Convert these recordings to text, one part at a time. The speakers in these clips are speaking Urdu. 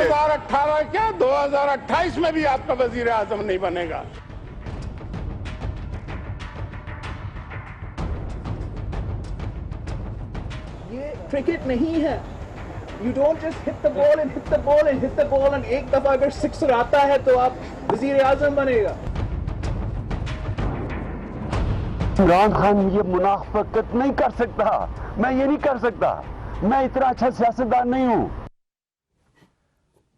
2018 کیا 2028 میں بھی آپ کا وزیر اعظم نہیں بنے گا. یہ کرکٹ نہیں ہے. You don't just hit the ball and hit the ball and hit the ball and ایک دفعہ اگر سکسر آتا ہے تو آپ وزیر اعظم بنے گا. عمران خان یہ منافقت نہیں کر سکتا. میں یہ نہیں کر سکتا. میں اتنا اچھا سیاستدان نہیں ہوں.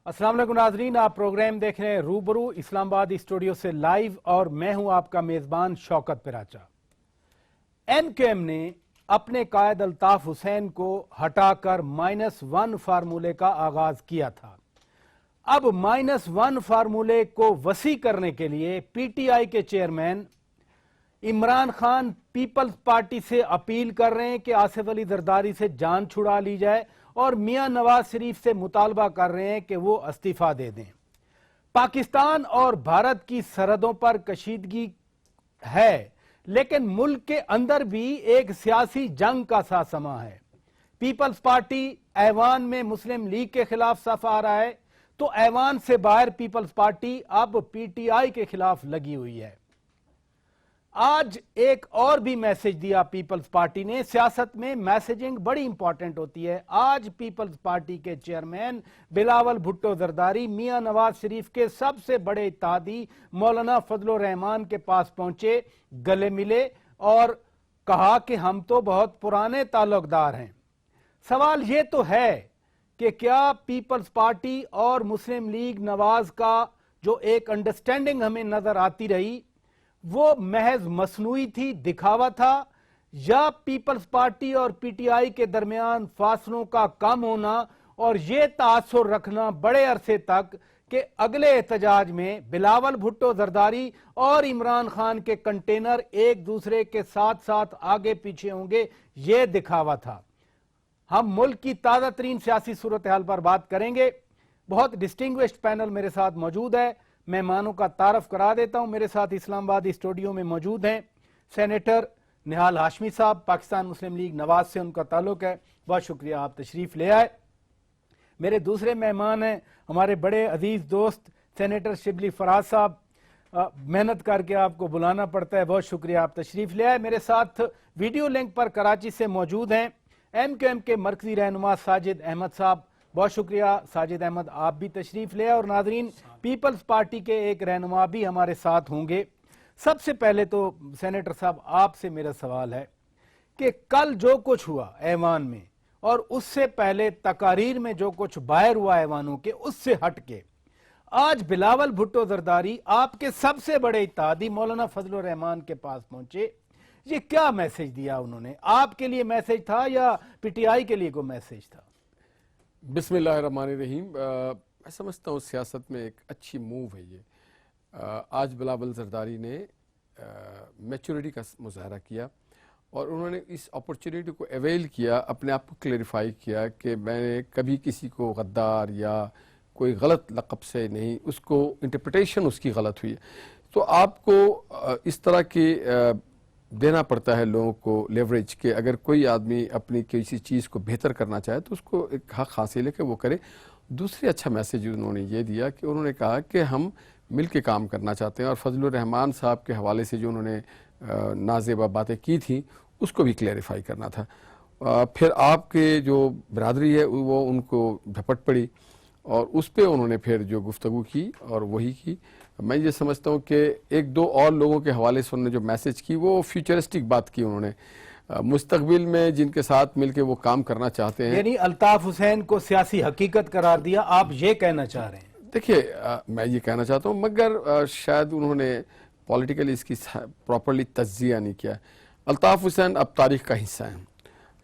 السلام علیکم ناظرین، آپ پروگرام دیکھ رہے ہیں روبرو اسلام آباد اسٹوڈیو سے لائیو، اور میں ہوں آپ کا میزبان شوکت پراچا. ایم کیو ایم نے اپنے قائد الطاف حسین کو ہٹا کر -1 فارمولے کا آغاز کیا تھا. اب -1 فارمولے کو وسیع کرنے کے لیے پی ٹی آئی کے chairman Imran Khan Peoples Party سے اپیل کر رہے ہیں کہ آصف علی زرداری سے جان چھڑا لی جائے، اور میاں نواز شریف سے مطالبہ کر رہے ہیں کہ وہ استعفیٰ دے دیں. پاکستان اور بھارت کی سرحدوں پر کشیدگی ہے، لیکن ملک کے اندر بھی ایک سیاسی جنگ کا سا سما ہے. پیپلز پارٹی ایوان میں مسلم لیگ کے خلاف صف آ رہا ہے، تو ایوان سے باہر پیپلز پارٹی اب پی ٹی آئی کے خلاف لگی ہوئی ہے. آج ایک اور بھی میسج دیا پیپلز پارٹی نے. سیاست میں میسیجنگ بڑی امپورٹنٹ ہوتی ہے. آج پیپلز پارٹی کے چیئرمین بلاول بھٹو زرداری میاں نواز شریف کے سب سے بڑے اتحادی مولانا فضل الرحمان کے پاس پہنچے، گلے ملے اور کہا کہ ہم تو بہت پرانے تعلق دار ہیں. سوال یہ تو ہے کہ کیا پیپلز پارٹی اور مسلم لیگ نواز کا جو ایک انڈرسٹینڈنگ ہمیں نظر آتی رہی وہ محض مصنوعی تھی، دکھاوا تھا، یا پیپلز پارٹی اور پی ٹی آئی کے درمیان فاصلوں کا کم ہونا اور یہ تاثر رکھنا بڑے عرصے تک کہ اگلے احتجاج میں بلاول بھٹو زرداری اور عمران خان کے کنٹینر ایک دوسرے کے ساتھ ساتھ آگے پیچھے ہوں گے، یہ دکھاوا تھا. ہم ملک کی تازہ ترین سیاسی صورتحال پر بات کریں گے. بہت ڈسٹنگوشڈ پینل میرے ساتھ موجود ہے. مہمانوں کا تعارف کرا دیتا ہوں. میرے ساتھ اسلام آباد اسٹوڈیو میں موجود ہیں سینیٹر نہال ہاشمی صاحب، پاکستان مسلم لیگ نواز سے ان کا تعلق ہے. بہت شکریہ آپ تشریف لے آئے. میرے دوسرے مہمان ہیں ہمارے بڑے عزیز دوست سینیٹر شبلی فراز صاحب. محنت کر کے آپ کو بلانا پڑتا ہے، بہت شکریہ آپ تشریف لے آئے. میرے ساتھ ویڈیو لنک پر کراچی سے موجود ہیں ایم کیو ایم کے مرکزی رہنما ساجد احمد صاحب. بہت شکریہ ساجد احمد، آپ بھی تشریف لے. اور ناظرین، پیپلز پارٹی کے ایک رہنما بھی ہمارے ساتھ ہوں گے. سب سے پہلے تو سینیٹر صاحب آپ سے میرا سوال ہے کہ کل جو کچھ ہوا ایوان میں اور اس سے پہلے تقاریر میں جو کچھ باہر ہوا ایوانوں کے، اس سے ہٹ کے آج بلاول بھٹو زرداری آپ کے سب سے بڑے اتحادی مولانا فضل الرحمان کے پاس پہنچے. یہ کیا میسج دیا انہوں نے؟ آپ کے لیے میسج تھا یا پی ٹی آئی کے لیے کوئی میسج تھا؟ بسم اللہ الرحمن الرحیم. میں سمجھتا ہوں سیاست میں ایک اچھی موو ہے یہ. آج بلاول زرداری نے میچورٹی کا مظاہرہ کیا اور انہوں نے اس اپرچونٹی کو اویل کیا، اپنے آپ کو کلیریفائی کیا کہ میں نے کبھی کسی کو غدار یا کوئی غلط لقب سے نہیں، اس کو انٹرپریٹیشن اس کی غلط ہوئی ہے. تو آپ کو اس طرح کی دینا پڑتا ہے لوگوں کو لیوریج کہ اگر کوئی آدمی اپنی کسی چیز کو بہتر کرنا چاہے تو اس کو ایک حق حاصل ہے کہ وہ کرے. دوسری اچھا میسیج انہوں نے یہ دیا کہ انہوں نے کہا کہ ہم مل کے کام کرنا چاہتے ہیں، اور فضل الرحمان صاحب کے حوالے سے جو انہوں نے نازیبا باتیں کی تھیں اس کو بھی کلیریفائی کرنا تھا. پھر آپ کے جو برادری ہے وہ ان کو جھپٹ پڑی اور اس پہ انہوں نے پھر جو گفتگو کی اور وہی کی. میں یہ سمجھتا ہوں کہ ایک دو اور لوگوں کے حوالے سے انہوں نے جو میسج کی وہ فیوچرسٹک بات کی. انہوں نے مستقبل میں جن کے ساتھ مل کے وہ کام کرنا چاہتے ہیں، یعنی الطاف حسین کو سیاسی حقیقت قرار دیا، آپ یہ کہنا چاہ رہے ہیں؟ دیکھیے میں یہ کہنا چاہتا ہوں، مگر شاید انہوں نے پولیٹیکلی اس کی پراپرلی تجزیہ نہیں کیا. الطاف حسین اب تاریخ کا حصہ ہیں.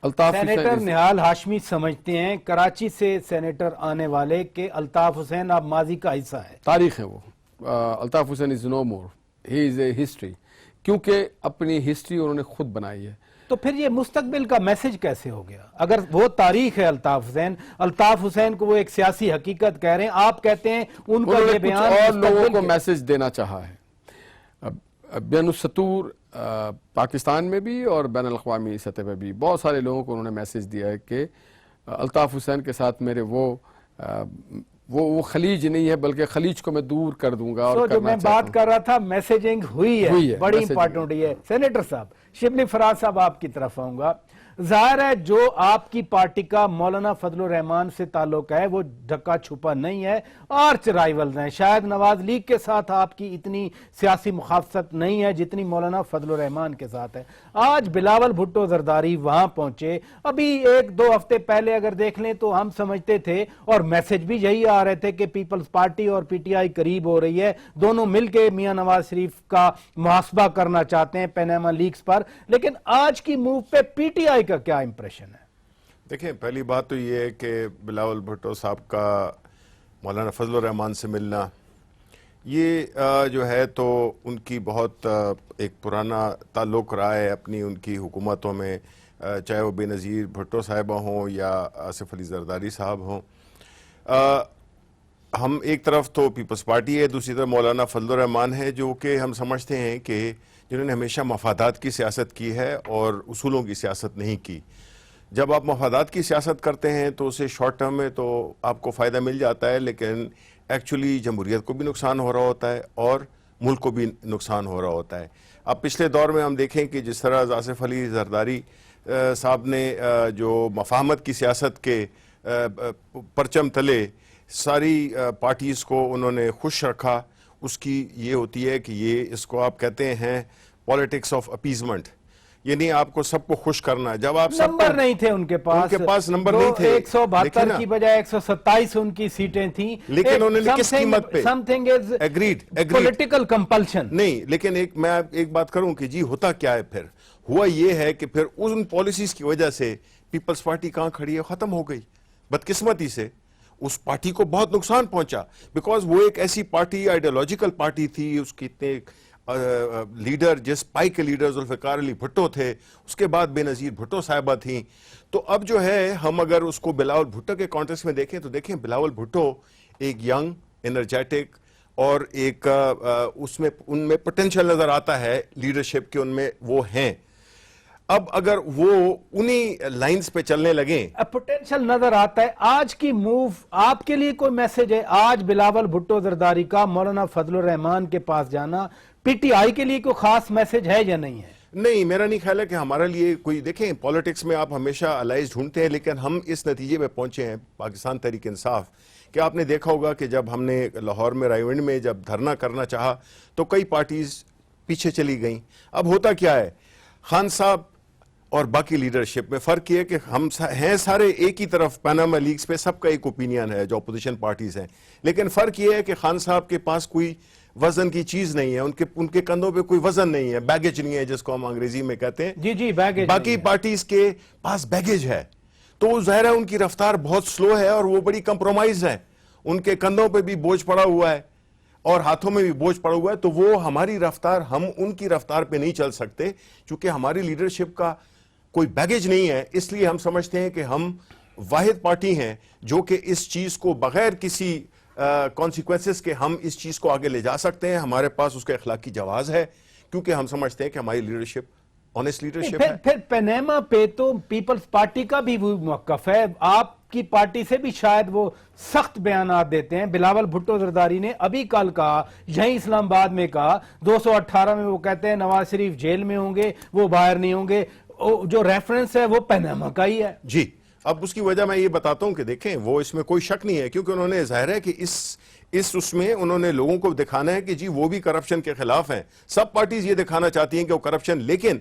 سینیٹر نہال ہاشمی سمجھتے ہیں کراچی سے سینیٹر آنے والے کہ الطاف حسین اب ماضی کا حصہ ہے، تاریخ ہے وہ. الطاف حسین از نو مور، ہی از اے ہسٹری، کیونکہ اپنی ہسٹری انہوں نے خود بنائی ہے. تو پھر یہ مستقبل کا میسج کیسے ہو گیا؟ اگر وہ تاریخ ہے الطاف حسین کو وہ ایک سیاسی حقیقت کہہ رہے ہیں، آپ کہتے ہیں ان کا یہ بیان اور لوگوں کو میسج دینا چاہا ہے. بین السطور پاکستان میں بھی اور بین الاقوامی سطح پہ بھی بہت سارے لوگوں کو انہوں نے میسج دیا ہے کہ الطاف حسین کے ساتھ میرے وہ وہ خلیج نہیں ہے بلکہ خلیج کو میں دور کر دوں گا. اور جو میں بات کر رہا تھا میسیجنگ ہوئی ہے, بڑی امپورٹنٹ ہے. سینیٹر صاحب, شبلی فراز صاحب آپ کی طرف آؤں گا. ظاہر ہے جو آپ کی پارٹی کا مولانا فضل الرحمان سے تعلق ہے وہ ڈھکا چھپا نہیں ہے, آرچ رائیولز ہیں. شاید نواز لیگ کے ساتھ آپ کی اتنی سیاسی مخالفت نہیں ہے جتنی مولانا فضل الرحمان کے ساتھ ہے. آج بلاول بھٹو زرداری وہاں پہنچے, ابھی 1-2 ہفتے پہلے اگر دیکھ لیں تو ہم سمجھتے تھے اور میسج بھی یہی آ رہے تھے کہ پیپلز پارٹی اور پی ٹی آئی قریب ہو رہی ہے, دونوں مل کے میاں نواز شریف کا محاسبہ کرنا چاہتے ہیں پیناما لیکس پر. لیکن آج کی موو پہ پی ٹی آئی کا کیا امپریشن ہے؟ دیکھیں, پہلی بات تو یہ ہے کہ بلاول بھٹو صاحب کا مولانا فضل الرحمان سے ملنا یہ جو ہے تو ان کی بہت ایک پرانا تعلق رہا ہے اپنی ان کی حکومتوں میں, چاہے وہ بے نظیر بھٹو صاحبہ ہوں یا آصف علی زرداری صاحب ہوں. ہم ایک طرف تو پیپلز پارٹی ہے, دوسری طرف مولانا فضل الرحمان ہے جو کہ ہم سمجھتے ہیں کہ جنہوں نے ہمیشہ مفادات کی سیاست کی ہے اور اصولوں کی سیاست نہیں کی. جب آپ مفادات کی سیاست کرتے ہیں تو اسے شارٹ ٹرم میں تو آپ کو فائدہ مل جاتا ہے, لیکن ایکچولی جمہوریت کو بھی نقصان ہو رہا ہوتا ہے اور ملک کو بھی نقصان ہو رہا ہوتا ہے. اب پچھلے دور میں ہم دیکھیں کہ جس طرح آصف علی زرداری صاحب نے جو مفاہمت کی سیاست کے پرچم تلے ساری پارٹیز کو انہوں نے خوش رکھا, اس کی یہ ہوتی ہے کہ یہ اس کو آپ کہتے ہیں پولیٹکس آف اپیزمنٹ, یعنی آپ کو سب کو خوش کرنا ہے. جب آپ نمبر نہیں تھے ان کے پاس نمبر نہیں تھے, 172 کی بجائے 127 ان کی سیٹیں تھیں, لیکن انہوں نے کس قیمت پہ something is agreed political compulsion نہیں. لیکن میں ایک بات کروں کہ جی ہوتا کیا ہے, پھر ہوا یہ ہے کہ پھر ان پالیسیز کی وجہ سے پیپلز پارٹی کہاں کھڑی ہے, ختم ہو گئی. بدقسمتی سے اس پارٹی کو بہت نقصان پہنچا, بیکاز وہ ایک ایسی پارٹی آئیڈیالوجیکل پارٹی تھی, اس کی اتنے لیڈر جس پائی کے لیڈر ذوالفقار علی بھٹو تھے, اس کے بعد بے نظیر بھٹو صاحبہ تھیں. تو اب جو ہے ہم اگر اس کو بلاول بھٹو کے کانٹیکسٹ میں دیکھیں تو دیکھیں بلاول بھٹو ایک ینگ انرجیٹک اور ایک ان میں پوٹینشیل نظر آتا ہے لیڈرشپ کے, ان میں وہ ہیں. اب اگر وہ انہی لائنز پہ چلنے لگیں, پوٹینشل نظر آتا ہے. آج کی موو آپ کے لیے کوئی میسج ہے؟ آج بلاول بھٹو زرداری کا مولانا فضل الرحمان کے پاس جانا پی ٹی آئی کے لیے کوئی خاص میسج ہے یا نہیں ہے؟ نہیں, میرا نہیں خیال ہے کہ ہمارے لیے کوئی, دیکھیں پالیٹکس میں آپ ہمیشہ الائز ڈھونڈتے ہیں, لیکن ہم اس نتیجے پہ پہنچے ہیں پاکستان تحریک انصاف کہ آپ نے دیکھا ہوگا کہ جب ہم نے لاہور میں رائیونڈ میں جب دھرنا کرنا چاہا تو کئی پارٹیز پیچھے چلی گئیں. اب ہوتا کیا ہے, خان صاحب اور باقی لیڈرشپ میں فرق یہ ہے کہ ہم ہیں سارے ایک ہی طرف پیناما لیکس پہ, سب کا ایک اوپینین ہے جو اپوزیشن پارٹیز ہیں, لیکن فرق یہ ہے کہ خان صاحب کے پاس کوئی وزن کی چیز نہیں ہے, ان کے کندھوں پہ کوئی وزن نہیں ہے, بیگیج نہیں ہے جس کو ہم انگریزی میں کہتے ہیں. جی بیگیج. باقی پارٹیز کے پاس بیگیج ہے, تو ظاہر ہے ان کی رفتار بہت سلو ہے اور وہ بڑی کمپرومائز ہے, ان کے کندھوں پہ بھی بوجھ پڑا ہوا ہے اور ہاتھوں میں بھی بوجھ پڑا ہوا ہے. تو وہ ہماری رفتار, ہم ان کی رفتار پہ نہیں چل سکتے چونکہ ہماری لیڈرشپ کا کوئی بیگیج نہیں ہے. اس لیے ہم سمجھتے ہیں کہ ہم واحد پارٹی ہیں جو کہ اس چیز کو بغیر کسی کانسیکوینسز کے ہم اس چیز کو آگے لے جا سکتے ہیں. ہمارے پاس اس کا اخلاقی جواز ہے کیونکہ ہم سمجھتے ہیں کہ ہماری لیڈرشپ آنیسٹ لیڈرشپ ہے. پھر پیناما پہ تو پیپلز پارٹی کا بھی وہ موقف ہے, آپ کی پارٹی سے بھی شاید وہ سخت بیانات دیتے ہیں. بلاول بھٹو زرداری نے ابھی کل کہا, یہیں اسلام آباد میں کہا, 218 میں وہ کہتے ہیں نواز شریف جیل میں ہوں گے, وہ باہر نہیں ہوں گے. جو ریفرنس ہے وہ پیناما کا ہی ہے. جی, اب اس کی وجہ میں یہ بتاتا ہوں کہ دیکھیں وہ اس میں کوئی شک نہیں ہے کیونکہ انہوں نے ظاہر ہے کہ اس میں انہوں نے لوگوں کو دکھانا ہے کہ جی وہ بھی کرپشن کے خلاف ہیں. سب پارٹیز یہ دکھانا چاہتی ہیں کہ وہ کرپشن, لیکن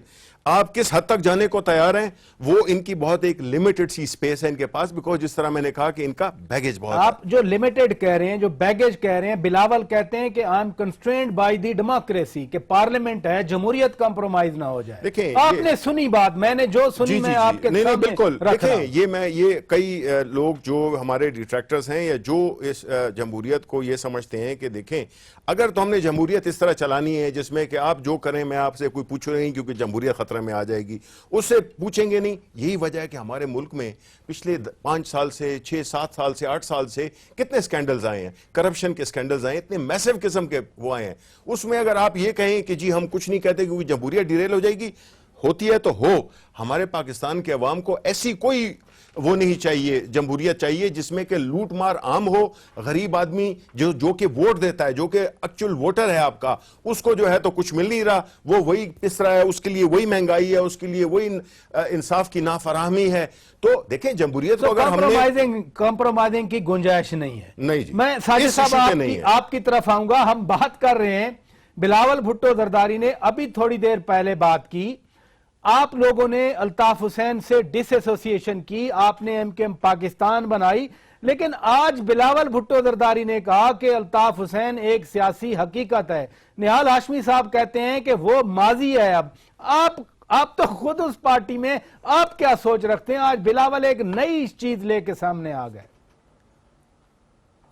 آپ کس حد تک جانے کو تیار ہیں, وہ ان کی بہت ایک لمیٹڈ سی سپیس ہے ان کے پاس, بیکاز جس طرح میں نے کہا کہ ان کا بیگیج بہت ہے. آپ جو لمیٹڈ کہہ رہے ہیں, جو بیگیج کہہ رہے ہیں, بلاول کہتے ہیں کہ I am constrained by the democracy, کہ پارلیمنٹ ہے, جمہوریت کمپرومائز نہ ہو جائے. دیکھیں آپ نے سنی بات, میں نے جو سنی میں آپ کے نہیں بالکل. دیکھیں یہ کئی لوگ جو ہمارے ڈیٹریکٹرز ہیں یا جو اس جمہوریت کو یہ سمجھتے ہیں کہ دیکھیں اگر تو ہم نے جمہوریت اس طرح چلانی ہے جس میں کہ آپ جو کریں میں آپ سے کوئی پوچھ رہے ہیں کیونکہ جمہوریت خطرے میں آ جائے گی, اس سے پوچھیں گے نہیں. یہی وجہ ہے کہ ہمارے ملک میں پچھلے 5 سال سے 6-7 سال سے 8 سال سے کتنے سکینڈلز آئے ہیں, کرپشن کے سکینڈلز آئے ہیں, اتنے میسو قسم کے وہ آئے ہیں. اس میں اگر آپ یہ کہیں کہ جی ہم کچھ نہیں کہتے کیونکہ جمہوریت ڈیریل ہو جائے گی, ہوتی ہے تو ہو. ہمارے پاکستان کے عوام کو ایسی کوئی وہ نہیں چاہیے, جمہوریت چاہیے جس میں کہ لوٹ مار عام ہو. غریب آدمی جو کہ ووٹ دیتا ہے, جو کہ ایکچوئل ووٹر ہے آپ کا, اس کو جو ہے تو کچھ مل نہیں رہا, وہ وہی پس رہا ہے, اس کے لیے وہی مہنگائی ہے, اس کے لیے وہی انصاف کی نافراہمی ہے. تو دیکھیں جمہوریت کو اگر ہم نے کمپرومائزنگ کی گنجائش نہیں ہے. نہیں جی, میں ساجد صاحب آپ کی طرف آؤں گا. ہم بات کر رہے ہیں, بلاول بھٹو زرداری نے ابھی تھوڑی دیر پہلے بات کی, آپ لوگوں نے الطاف حسین سے ڈس ایسوسیشن کی, آپ نے ایم کیو ایم پاکستان بنائی, لیکن آج بلاول بھٹو زرداری نے کہا کہ الطاف حسین ایک سیاسی حقیقت ہے. نہال ہاشمی صاحب کہتے ہیں کہ وہ ماضی ہے. اب آپ تو خود اس پارٹی میں, آپ کیا سوچ رکھتے ہیں؟ آج بلاول ایک نئی چیز لے کے سامنے آ گئے.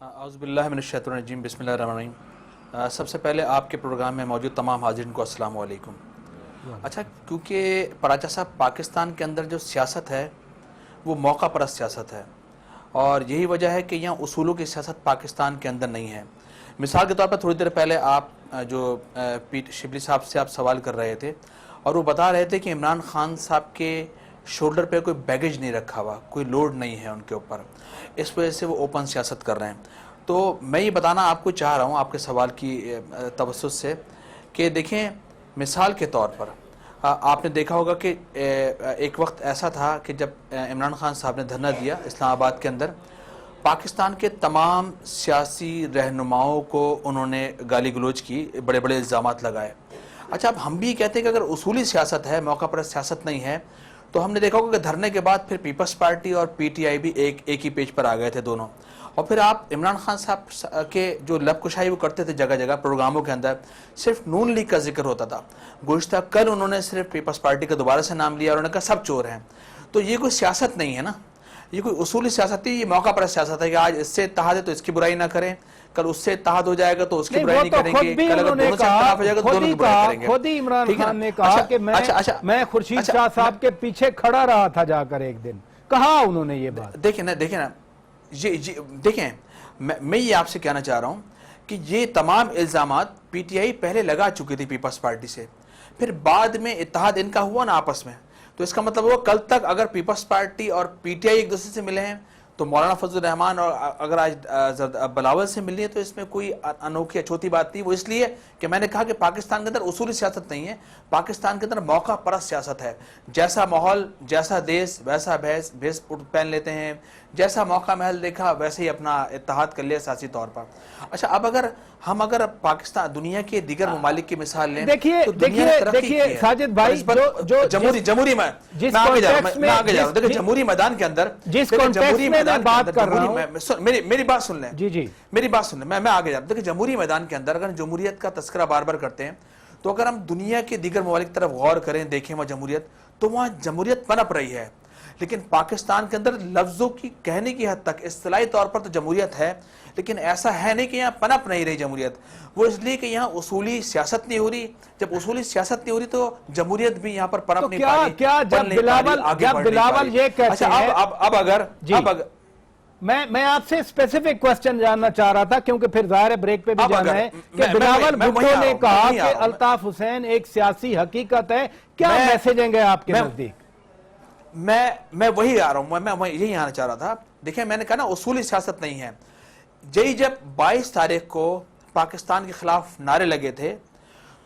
اعوذ باللہ من الشیطان الرجیم, بسم اللہ الرحمن الرحیم. سب سے پہلے آپ کے پروگرام میں موجود تمام حاضرین کو السلام علیکم. اچھا, کیونکہ پراچا صاحب پاکستان کے اندر جو سیاست ہے وہ موقع پرست سیاست ہے, اور یہی وجہ ہے کہ یہاں اصولوں کی سیاست پاکستان کے اندر نہیں ہے. مثال کے طور پر تھوڑی دیر پہلے آپ جو شبلی صاحب سے آپ سوال کر رہے تھے, اور وہ بتا رہے تھے کہ عمران خان صاحب کے شولڈر پہ کوئی بیگیج نہیں رکھا ہوا, کوئی لوڈ نہیں ہے ان کے اوپر, اس وجہ سے وہ اوپن سیاست کر رہے ہیں. تو میں یہ بتانا آپ کو چاہ رہا ہوں آپ کے سوال کی توسط سے کہ دیکھیں, مثال کے طور پر آپ نے دیکھا ہوگا کہ ایک وقت ایسا تھا کہ جب عمران خان صاحب نے دھرنا دیا اسلام آباد کے اندر, پاکستان کے تمام سیاسی رہنماؤں کو انہوں نے گالی گلوچ کی, بڑے بڑے الزامات لگائے. اچھا, اب ہم بھی کہتے ہیں کہ اگر اصولی سیاست ہے, موقع پر سیاست نہیں ہے, تو ہم نے دیکھا ہوگا کہ دھرنے کے بعد پھر پیپلز پارٹی اور پی ٹی آئی بھی ایک ہی پیج پر آ گئے تھے دونوں. اور پھر آپ عمران خان صاحب کے جو لب کشائی وہ کرتے تھے جگہ جگہ پروگراموں کے اندر, صرف نون لیگ کا ذکر ہوتا تھا. گزشتہ کل انہوں نے صرف پیپلز پارٹی کا دوبارہ سے نام لیا اور انہوں نے کہا سب چور ہیں. تو یہ کوئی سیاست نہیں ہے نا, یہ کوئی اصولی سیاست نہیں, یہ موقع پر سیاست ہے کہ آج اس سے اتحاد ہے تو اس کی برائی نہ کریں, کل اس سے اتحاد ہو جائے گا تو اس کی برائی نہیں کریں گے, کل اگر دونوں سے اتحاد ہو جائے گا تو دونوں کی برائی کریں گے. خود ہی عمران خان نے کہا کہ میں خورشید شاہ صاحب کے پیچھے کھڑا رہا تھا جا کر, ایک دن کہا انہوں نے یہ بات. دیکھیں نا دیکھیں, میں یہ آپ سے کہنا چاہ رہا ہوں کہ یہ تمام الزامات پی ٹی آئی پہلے لگا چکی تھی پیپلز پارٹی سے, پھر بعد میں اتحاد ان کا ہوا نا آپس میں, تو اس کا مطلب وہ کل تک اگر پیپلز پارٹی اور پی ٹی آئی ایک دوسرے سے ملے ہیں تو مولانا فضل الرحمان اور اگر آج بلاول سے ملنی ہے تو اس میں کوئی انوکھی اچھوتی بات نہیں. وہ اس لیے کہ میں نے کہا کہ پاکستان کے اندر اصولی سیاست نہیں ہے, پاکستان کے اندر موقع پرست سیاست ہے. جیسا ماحول, جیسا دیش ویسا بھیس پہن لیتے ہیں, جیسا موقع محل دیکھا ویسے ہی اپنا اتحاد کر لیا سیاسی طور پر. اچھا, اب اگر پاکستان دنیا کے دیگر ممالک کی مثال لیں, دیکھیے ساجد بھائی, جمہوری میدان کے اندر جس کانٹیکسٹ میں میں بات کر رہا ہوں, میری بات سن لیں, جی میری بات سن لیں, میں آگے جا رہا ہوں. دیکھیں جمہوری میدان کے اندر اگر جمہوریت کا تذکرہ بار بار کرتے ہیں, تو اگر ہم دنیا کے دیگر ممالک طرف غور کریں, دیکھیں وہاں جمہوریت, تو وہاں جمہوریت پنپ رہی ہے. لیکن پاکستان کے اندر لفظوں کی کہنے کی حد تک اصطلاحی طور پر تو جمہوریت ہے, لیکن ایسا ہے نہیں کہ یہاں پنپ نہیں رہی جمہوریت. وہ اس لیے کہ یہاں اصولی سیاست نہیں ہو رہی. جب اصولی سیاست نہیں ہو رہی تو جمہوریت بھی یہاں پر پنپ نہیں پا رہی. کیا جب بلاول یہ کہتے ہیں, اب اگر میں آپ سے اسپیسیفک کوسچن جاننا چاہ رہا تھا, کیونکہ پھر ظاہر بریک پہ بھی جانا ہے, کہ بلاول بھٹو نے کہا کہ الطاف حسین ایک سیاسی حقیقت ہے, کیا میسیجیں گے آپ کے نزدیک؟ میں وہی آ رہا ہوں, میں یہی آنا چاہ رہا تھا. دیکھیں, میں نے کہا نا اصولی سیاست نہیں ہے. جب 22 تاریخ کو پاکستان کے خلاف نعرے لگے تھے,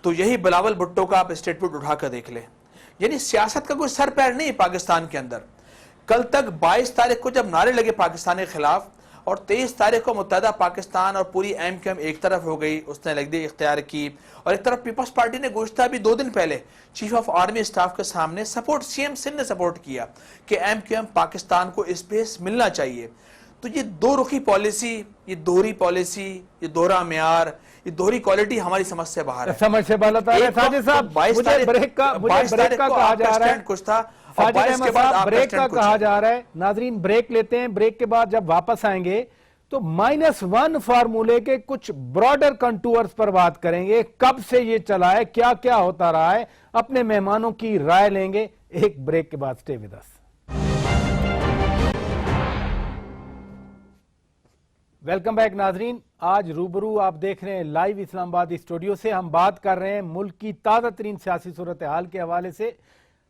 تو یہی بلاول بھٹو کا آپ اسٹیٹمنٹ اٹھا کر دیکھ لیں. یعنی سیاست کا کوئی سر پیر نہیں پاکستان کے اندر. کل تک 22 تاریخ کو جب نعرے لگے پاکستان کے خلاف, اور 23 تاریخ کو متحدہ پاکستان اور پوری ایم کیو ایم ایک طرف ہو گئی, اس نے لگ دی اختیار کی, اور ایک طرف پیپلز پارٹی نے گزشتہ بھی 2 دن پہلے چیف آف آرمی اسٹاف کے سامنے سپورٹ, سی ایم سندھ نے سپورٹ کیا کہ ایم کیو ایم پاکستان کو اسپیس ملنا چاہیے. تو یہ دو رخی پالیسی, یہ دوہری پالیسی, یہ دوہرا معیار, یہ دوہری کوالٹی ہماری سمجھ سے باہر ہے. سمجھ سے باہر ہے. ساجد صاحب, مجھے بریک کا کہا جا رہا ہے, کچھ تھا, ساجد احمد صاحب بریک کا کہا جا رہا ہے. ناظرین بریک لیتے ہیں, بریک کے بعد جب واپس آئیں گے تو -1 فارمولے کے کچھ براڈر کنٹورز پر بات کریں گے. کب سے یہ چلا ہے, کیا کیا ہوتا رہا ہے, اپنے مہمانوں کی رائے لیں گے. ایک بریک کے بعد سٹے ود اس. ویلکم بیک ناظرین. آج روبرو آپ دیکھ رہے ہیں لائیو اسلام آباد اسٹوڈیو سے. ہم بات کر رہے ہیں ملک کی تازہ ترین سیاسی صورتحال کے حوالے سے.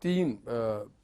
3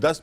10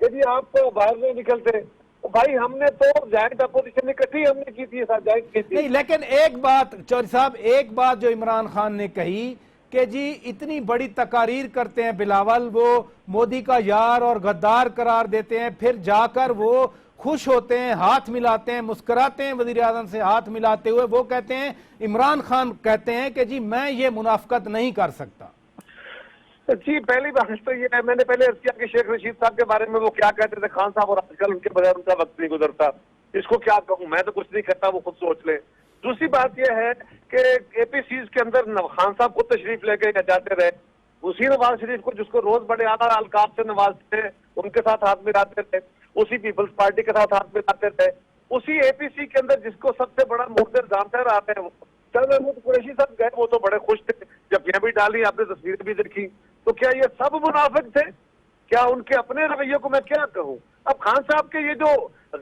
کہ جی آپ باہر نہیں نکلتے. بھائی ہم نے تو جوائنٹ اپوزیشن اکٹھی ہم نے کی تھی, جوائنٹ کی تھی. نہیں, لیکن ایک بات چوہدری صاحب, ایک بات جو عمران خان نے کہی کہ جی اتنی بڑی تقاریر کرتے ہیں بلاول, وہ مودی کا یار اور غدار قرار دیتے ہیں, پھر جا کر وہ خوش ہوتے ہیں, ہاتھ ملاتے ہیں, مسکراتے ہیں وزیر اعظم سے ہاتھ ملاتے ہوئے. وہ کہتے ہیں, عمران خان کہتے ہیں کہ جی میں یہ منافقت نہیں کر سکتا. جی پہلی بات تو یہ ہے, میں نے پہلے عرض کیا کہ شیخ رشید صاحب کے بارے میں وہ کیا کہتے تھے خان صاحب, اور آج کل ان کے بغیر ان کا وقت نہیں گزرتا. اس کو کیا کہوں, میں تو کچھ نہیں کہتا, وہ خود سوچ لیں. دوسری بات یہ ہے کہ اے پی سیز کے اندر خان صاحب خود تشریف لے کے جاتے رہے. اسی نواز شریف کو جس کو روز بڑے اعلیٰ القاب سے نوازتے تھے ان کے ساتھ ہاتھ ملاتے تھے, اسی پیپلز پارٹی کے ساتھ ہاتھ ملاتے تھے. اسی اے پی سی کے اندر جس کو سب سے بڑا مقدر جانتے رہتے ہیں, چند محمود قریشی صاحب گئے, وہ تو بڑے خوش تھے جب یہ بھی ڈالی, آپ نے تصویریں بھی دیکھی. تو کیا یہ سب منافق تھے؟ کیا ان کے اپنے رویے کو میں کیا کہوں؟ اب خان صاحب کے یہ جو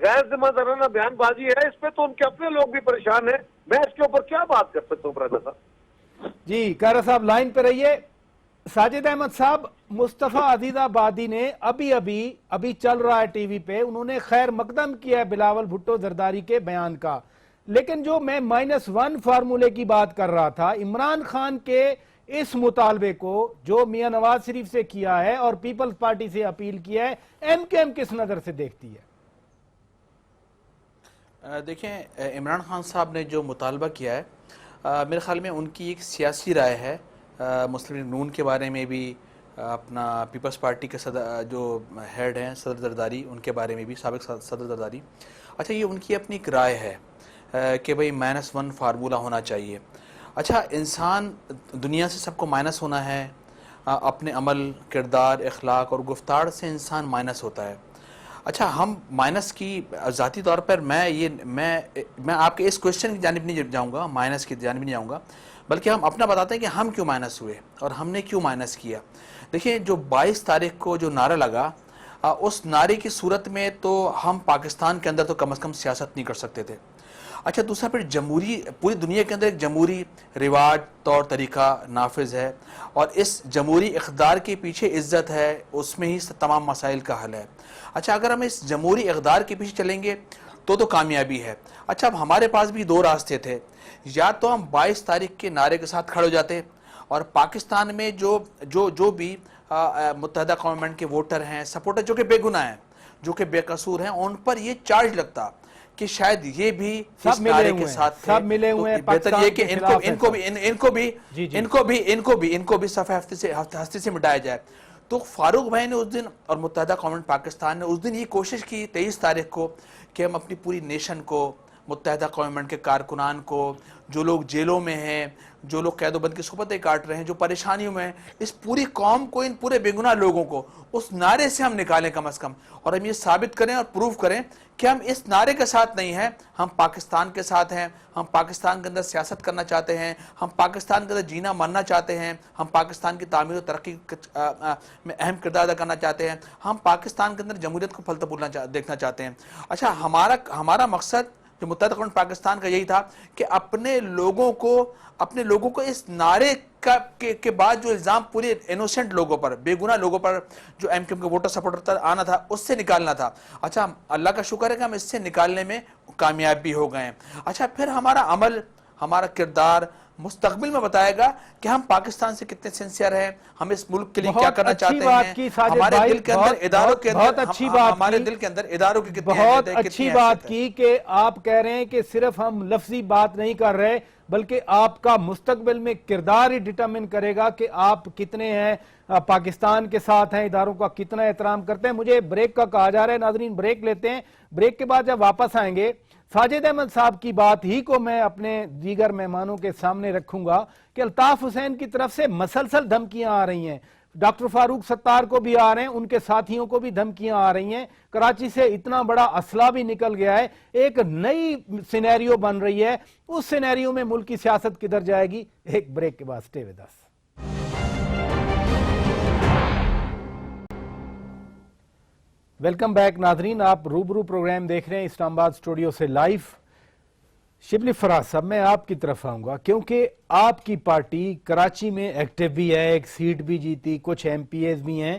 غیر ذمہ دارانہ بیان بازی ہے, اس پہ تو ان کے اپنے لوگ بھی پریشان ہیں. میں اس کے اوپر کیا بات کر سکتا ہوں پرانا صاحب؟ جی کارا صاحب لائن پہ رہیے. ساجد احمد صاحب, مصطفیٰ عزیز آبادی نے ابھی چل رہا ہے ٹی وی پہ, انہوں نے خیر مقدم کیا ہے بلاول بھٹو زرداری کے بیان کا, لیکن جو میں -1 فارمولے کی بات کر رہا تھا, عمران خان کے اس مطالبے کو جو میاں نواز شریف سے کیا ہے اور پیپلز پارٹی سے اپیل کیا ہے, ایم کے ایم کس نظر سے دیکھتی ہے؟ دیکھیں, عمران خان صاحب نے جو مطالبہ کیا ہے, میرے خیال میں ان کی ایک سیاسی رائے ہے. مسلم لیگ نون کے بارے میں بھی, اپنا پیپلز پارٹی کے جو ہیڈ ہیں صدر زرداری, ان کے بارے میں بھی, سابق صدر زرداری. اچھا, یہ ان کی اپنی ایک رائے ہے کہ بھئی -1 فارمولہ ہونا چاہیے. اچھا, انسان دنیا سے سب کو مائنس ہونا ہے, اپنے عمل, کردار, اخلاق اور گفتار سے انسان مائنس ہوتا ہے. اچھا, ہم مائنس کی ذاتی طور پر میں آپ کے اس کوشچن کی جانب نہیں جاؤں گا, مائنس کی جانب نہیں جاؤں گا, بلکہ ہم اپنا بتاتے ہیں کہ ہم کیوں مائنس ہوئے اور ہم نے کیوں مائنس کیا. دیکھیں, جو 22 تاریخ کو جو نعرہ لگا, اس نعرے کی صورت میں تو ہم پاکستان کے اندر تو کم از کم سیاست نہیں کر سکتے تھے. اچھا, دوسرا پھر جمہوری, پوری دنیا کے اندر ایک جمہوری رواج طور طریقہ نافذ ہے, اور اس جمہوری اقدار کے پیچھے عزت ہے, اس میں ہی تمام مسائل کا حل ہے. اچھا, اگر ہم اس جمہوری اقدار کے پیچھے چلیں گے تو کامیابی ہے. اچھا, اب ہمارے پاس بھی 2 راستے تھے, یا تو ہم 22 تاریخ کے نعرے کے ساتھ کھڑے ہو جاتے اور پاکستان میں جو بھی متحدہ گورنمنٹ کے ووٹر ہیں, سپورٹر جو کہ بے گناہ ہیں, جو کہ بے قصور ہیں, ان پر یہ چارج لگتا کہ شاید یہ بھی اس نعرے کے ساتھ تھے. سب ملے ہوئے ہیں, بہتر یہ کہ ان کو بھی صفحہ ہستی سے مٹایا جائے. تو فاروق بھائی نے اس دن, اور متحدہ گورنمنٹ پاکستان نے اس دن یہ کوشش کی 23 تاریخ کو کہ ہم اپنی پوری نیشن کو, متحدہ گورنمنٹ کے کارکنان کو, جو لوگ جیلوں میں ہیں, جو لوگ قید و بند کی صحبتیں کاٹ رہے ہیں, جو پریشانیوں میں ہیں, اس پوری قوم کو, ان پورے بے گناہ لوگوں کو اس نعرے سے ہم نکالیں کم از کم, اور ہم یہ ثابت کریں اور پروف کریں کہ ہم اس نعرے کے ساتھ نہیں ہیں, ہم پاکستان کے ساتھ ہیں, ہم پاکستان کے اندر سیاست کرنا چاہتے ہیں, ہم پاکستان کے اندر جینا مرنا چاہتے ہیں, ہم پاکستان کی تعمیر و ترقی میں اہم کردار ادا کرنا چاہتے ہیں, ہم پاکستان کے اندر جمہوریت کو پھلتا پھولنا دیکھنا چاہتے ہیں. اچھا, ہمارا مقصد جو متحدہ گورنمنٹ پاکستان کا یہی تھا کہ اپنے لوگوں کو اس نعرے کے بعد جو الزام پورے انوسنٹ لوگوں پر, بے گناہ لوگوں پر, جو ایم کیو ایم کے ووٹر سپورٹر آنا تھا, اس سے نکالنا تھا. اچھا, اللہ کا شکر ہے کہ ہم اس سے نکالنے میں کامیاب بھی ہو گئے ہیں. اچھا, پھر ہمارا عمل, ہمارا کردار مستقبل میں بتائے گا کہ ہم پاکستان سے کتنے سنسیئر ہیں, ہم اس ملک کے لیے کیا کرنا چاہتے ہیں, ہمارے دل کے اندر اداروں کے کتنی بہت اچھی بات کی کہ آپ کہہ رہے ہیں کہ صرف ہم لفظی بات نہیں کر رہے, بلکہ آپ کا مستقبل میں کردار ہی ڈٹرمن کرے گا کہ آپ کتنے ہیں, پاکستان کے ساتھ ہیں, اداروں کا کتنا احترام کرتے ہیں. مجھے بریک کا کہا جا رہا ہے, ناظرین بریک لیتے ہیں. بریک کے بعد جب واپس آئیں گے, ساجد احمد صاحب کی بات ہی کو میں اپنے دیگر مہمانوں کے سامنے رکھوں گا کہ الطاف حسین کی طرف سے مسلسل دھمکیاں آ رہی ہیں, ڈاکٹر فاروق ستار کو بھی آ رہے ہیں, ان کے ساتھیوں کو بھی دھمکیاں آ رہی ہیں, کراچی سے اتنا بڑا اسلحہ بھی نکل گیا ہے, ایک نئی سینیریو بن رہی ہے. اس سینیریو میں ملک کی سیاست کدھر جائے گی؟ ایک بریک کے بعد سٹے ود اس. ویلکم بیک ناظرین, آپ روبرو پروگرام دیکھ رہے ہیں اسلام آباد اسٹوڈیو سے لائیو. شبلی فراز صاحب, میں آپ کی طرف آؤں گا کیونکہ آپ کی پارٹی کراچی میں ایکٹیو بھی ہے, ایک سیٹ بھی جیتی, کچھ ایم پی ایز بھی ہیں,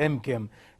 MQM,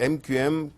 MQM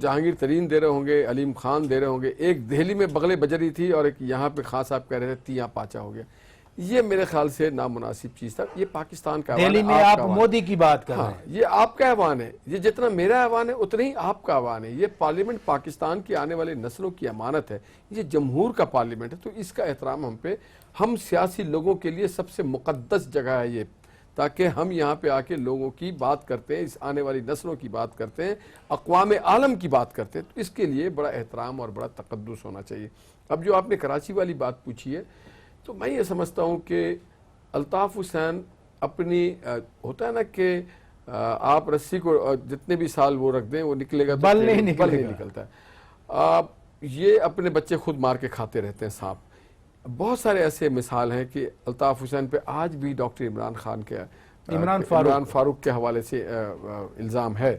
جہانگیر ترین دے رہے ہوں گے, علیم خان دے رہے ہوں گے, ایک دہلی میں بغلیں بج رہی تھی اور ایک یہاں پہ خان صاحب کہہ رہے تھے تیاں پاچا ہو گیا. یہ میرے خیال سے نامناسب چیز تھا. یہ پاکستان کا دہلی میں آپ مودی کی بات کر رہے ہیں, یہ آپ کا ایوان ہے, یہ جتنا میرا ایوان ہے اتنا ہی آپ کا ایوان ہے. یہ پارلیمنٹ پاکستان کی آنے والے نسلوں کی امانت ہے, یہ جمہور کا پارلیمنٹ ہے, تو اس کا احترام ہم پہ, ہم سیاسی لوگوں کے لیے سب سے مقدس جگہ ہے یہ, تاکہ ہم یہاں پہ آ کے لوگوں کی بات کرتے ہیں, اس آنے والی نسلوں کی بات کرتے ہیں, اقوام عالم کی بات کرتے ہیں, تو اس کے لیے بڑا احترام اور بڑا تقدس ہونا چاہیے. اب جو آپ نے کراچی والی بات پوچھی ہے, تو میں یہ سمجھتا ہوں کہ الطاف حسین اپنی ہوتا ہے نا کہ آپ رسی کو جتنے بھی سال وہ رکھ دیں وہ نکلے گا, بل نہیں نکلتا ہے. یہ اپنے بچے خود مار کے کھاتے رہتے ہیں سانپ. بہت سارے ایسے مثال ہیں کہ الطاف حسین پہ آج بھی ڈاکٹر عمران خان کے عمران فاروق کے حوالے سے الزام ہے.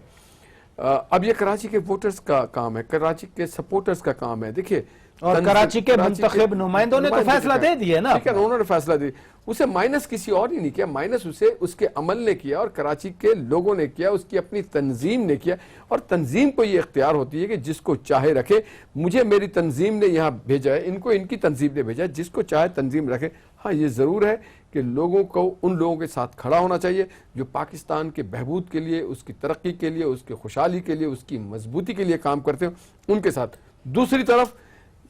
اب یہ کراچی کے ووٹرز کا کام ہے, کراچی کے سپورٹرز کا کام ہے. دیکھیے, اور کراچی کے منتخب نمائندوں نے تو فیصلہ دے دیا نا, ٹھیک ہے, انہوں نے فیصلہ دیا, اسے مائنس کسی اور ہی نہیں کیا, مائنس اسے اس کے عمل نے کیا اور کراچی کے لوگوں نے کیا, اس کی اپنی تنظیم نے کیا. اور تنظیم کو یہ اختیار ہوتی ہے کہ جس کو چاہے رکھے. مجھے میری تنظیم نے یہاں بھیجا ہے, ان کو ان کی تنظیم نے بھیجا ہے, جس کو چاہے تنظیم رکھے. ہاں یہ ضرور ہے کہ لوگوں کو ان لوگوں کے ساتھ کھڑا ہونا چاہیے جو پاکستان کے بہبود کے لیے, اس کی ترقی کے لیے, اس کی خوشحالی کے لیے, اس کی مضبوطی کے لیے کام کرتے ہیں, ان کے ساتھ. دوسری طرف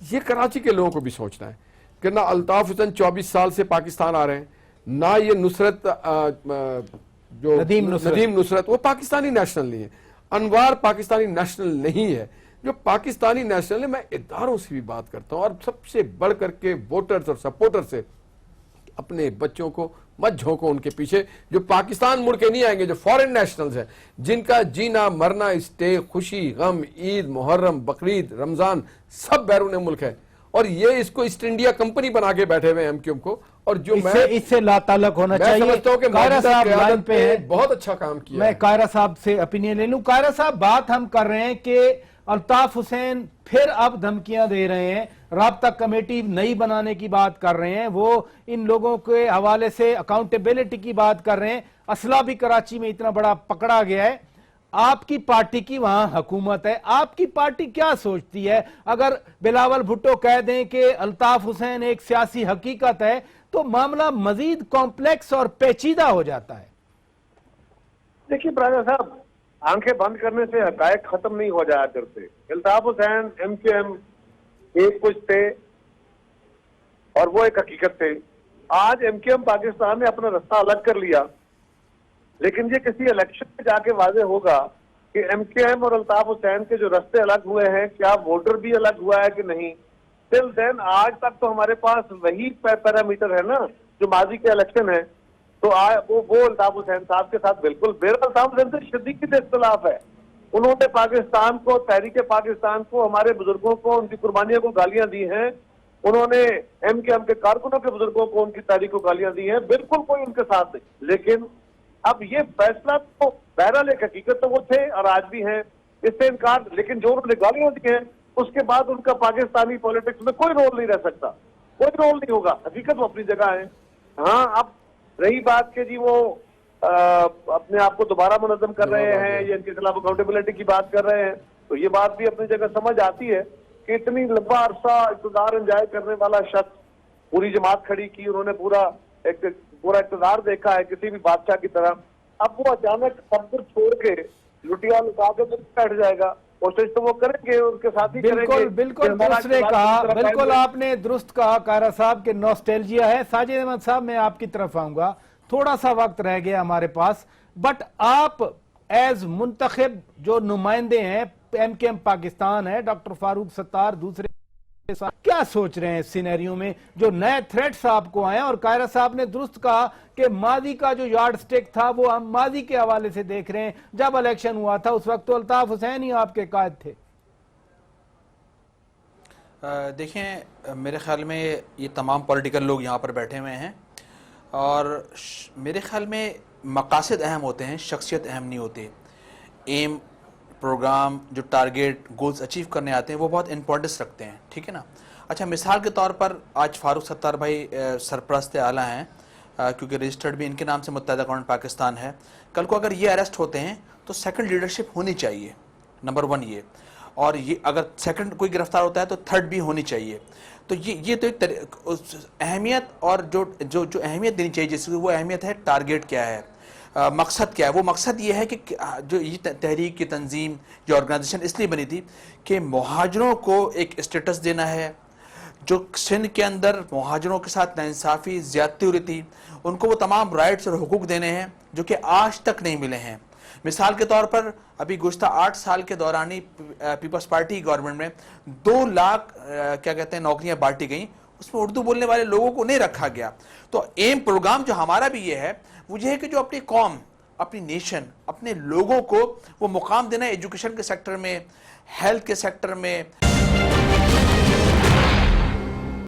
یہ کراچی کے لوگوں کو بھی سوچنا ہے کہ نہ الطاف حسین 24 سال سے پاکستان آ رہے ہیں, نہ یہ نصرت جو ندیم نصرت وہ پاکستانی نیشنل نہیں ہے, انوار پاکستانی نیشنل نہیں ہے. جو پاکستانی نیشنل ہے, میں اداروں سے بھی بات کرتا ہوں, اور سب سے بڑھ کر کے ووٹرز اور سپورٹر سے, اپنے بچوں کو مت جھونکو ان کے پیچھے جو پاکستان مڑ کے نہیں آئیں گے, جو فورن نیشنلز ہیں, جن کا جینا مرنا اسٹے, خوشی غم, عید, محرم, بقرعید, رمضان سب بیرون ملک ہے, اور یہ اس کو ایسٹ انڈیا کمپنی بنا کے بیٹھے ہوئے ہیں ایم کیو ایم کو. اور جو اس سے لا تعلق ہونا چاہیے. میں سمجھتا ہوں کہ قاہرہ صاحب لائن پہ ہیں, بہت اچھا کام کیا. میں قاہرہ صاحب سے اپینین لے لوں. قاہرہ صاحب, بات ہم کر رہے ہیں کہ الطاف حسین پھر اب دھمکیاں دے رہے ہیں, رابطہ کمیٹی نئی بنانے کی بات کر رہے ہیں, وہ ان لوگوں کے حوالے سے اکاؤنٹیبلٹی کی بات کر رہے ہیں. اسلحہ بھی کراچی میں اتنا بڑا پکڑا گیا ہے. آپ کی پارٹی کی وہاں حکومت ہے, آپ کی پارٹی کیا سوچتی ہے اگر بلاول بھٹو کہہ دیں کہ الطاف حسین ایک سیاسی حقیقت ہے, تو معاملہ مزید کمپلیکس اور پیچیدہ ہو جاتا ہے. دیکھیے براجا صاحب, آنکھیں بند کرنے سے حقائق ختم نہیں ہو جایا کرتے. Altaf Hussain M Q M ایک کچھ تھے اور وہ ایک حقیقت تھے. آج ایم کیو ایم پاکستان نے اپنا رستہ الگ کر لیا, لیکن یہ کسی الیکشن میں جا کے واضح ہوگا کہ ایم کیو ایم اور الطاف حسین کے جو رستے الگ ہوئے ہیں, کیا ووٹر بھی الگ ہوا ہے کہ نہیں. ٹل دین آج تک تو ہمارے پاس وہی پیرامیٹر ہے نا جو ماضی کے الیکشن ہے. تو وہ الطاف حسین صاحب کے ساتھ بالکل الطاف حسین سے شدید اختلاف ہے. انہوں نے پاکستان کو, تحریک پاکستان کو, ہمارے بزرگوں کو, ان کی قربانیوں کو گالیاں دی ہیں. انہوں نے ایم کیو ایم کے کارکنوں کے بزرگوں کو, ان کی تحریک کو گالیاں دی ہیں. بالکل کوئی ان کے ساتھ نہیں. لیکن اب یہ فیصلہ تو بہرحال ایک حقیقت تو وہ تھے اور آج بھی ہیں, اس سے انکار, لیکن جو انہوں نے گالیاں دی ہیں اس کے بعد ان کا پاکستانی پولیٹکس میں کوئی رول نہیں رہ سکتا, کوئی رول نہیں ہوگا. حقیقت وہ اپنی جگہ ہے. ہاں, اب رہی بات کہ جی وہ اپنے آپ کو دوبارہ منظم کر رہے ہیں یا ان کے خلاف اکاؤنٹیبلٹی کی بات کر رہے ہیں, تو یہ بات بھی اپنی جگہ سمجھ آتی ہے کہ اتنی لمبا عرصہ اقتدار انجوائے کرنے والا شخص, پوری جماعت کھڑی کی, انہوں نے پورا اقتدار دیکھا ہے کسی بھی بادشاہ کی طرح. اب وہ اچانک سب کچھ چھوڑ کے لٹیا لٹا کے بیٹھ جائے گا, کوشش تو وہ کریں گے, ان کے ساتھ ہی کریں گے. بالکل درست نے کہا, بالکل آپ نے درست کہا قاہرہ صاحب کہ نوسٹیلجیا ہے. ساجد احمد صاحب, میں آپ کی طرف آؤں گا, تھوڑا سا وقت رہ گیا ہمارے پاس, بٹ آپ ایز منتخب جو نمائندے ہیں, ایم کیو ایم پاکستان ہے, ڈاکٹر فاروق ستار دوسرے, کیا سوچ رہے ہیں اس سینیریو میں جو نئے تھریٹس آپ کو آئے ہیں؟ اور قاہرہ صاحب نے درست کہا کہ ماضی کا جو یارڈ سٹک تھا وہ ہم ماضی کے حوالے سے دیکھ رہے ہیں. جب الیکشن ہوا تھا اس وقت تو الطاف حسین ہی آپ کے قائد تھے. دیکھیں, میرے خیال میں یہ تمام پولیٹیکل لوگ یہاں پر بیٹھے ہوئے ہیں, اور میرے خیال میں مقاصد اہم ہوتے ہیں, شخصیت اہم نہیں ہوتے. ایم, پروگرام, جو ٹارگیٹ گولز اچیو کرنے آتے ہیں وہ بہت امپورٹنس رکھتے ہیں, ٹھیک ہے نا. اچھا, مثال کے طور پر آج فاروق ستار بھائی سرپرست اعلیٰ ہیں, کیونکہ رجسٹرڈ بھی ان کے نام سے متحدہ قوم پاکستان ہے. کل کو اگر یہ اریسٹ ہوتے ہیں تو سیکنڈ لیڈرشپ ہونی چاہیے, نمبر 1 یہ. اور یہ اگر سیکنڈ کوئی گرفتار ہوتا ہے تو تھرڈ بھی ہونی چاہیے. تو یہ تو ایک اہمیت اور جو اہمیت دینی چاہیے، جس کی وہ اہمیت ہے ٹارگیٹ کیا ہے، مقصد کیا ہے. وہ مقصد یہ ہے کہ جو یہ تحریک کی تنظیم، یہ آرگنائزیشن اس لیے بنی تھی کہ مہاجروں کو ایک اسٹیٹس دینا ہے. جو سندھ کے اندر مہاجروں کے ساتھ ناانصافی زیادتی ہو رہی تھی، ان کو وہ تمام رائٹس اور حقوق دینے ہیں جو کہ آج تک نہیں ملے ہیں. مثال کے طور پر ابھی گزشتہ 8 سال کے دوران ہی پیپلز پارٹی گورنمنٹ میں 2 لاکھ کیا کہتے ہیں نوکریاں بانٹی گئیں، اس میں اردو بولنے والے لوگوں کو نہیں رکھا گیا. تو ایم پروگرام جو ہمارا بھی یہ ہے وہ یہ ہے کہ جو اپنی قوم، اپنی نیشن، اپنے لوگوں کو وہ مقام دینا ہے ایجوکیشن کے سیکٹر میں، ہیلتھ کے سیکٹر میں.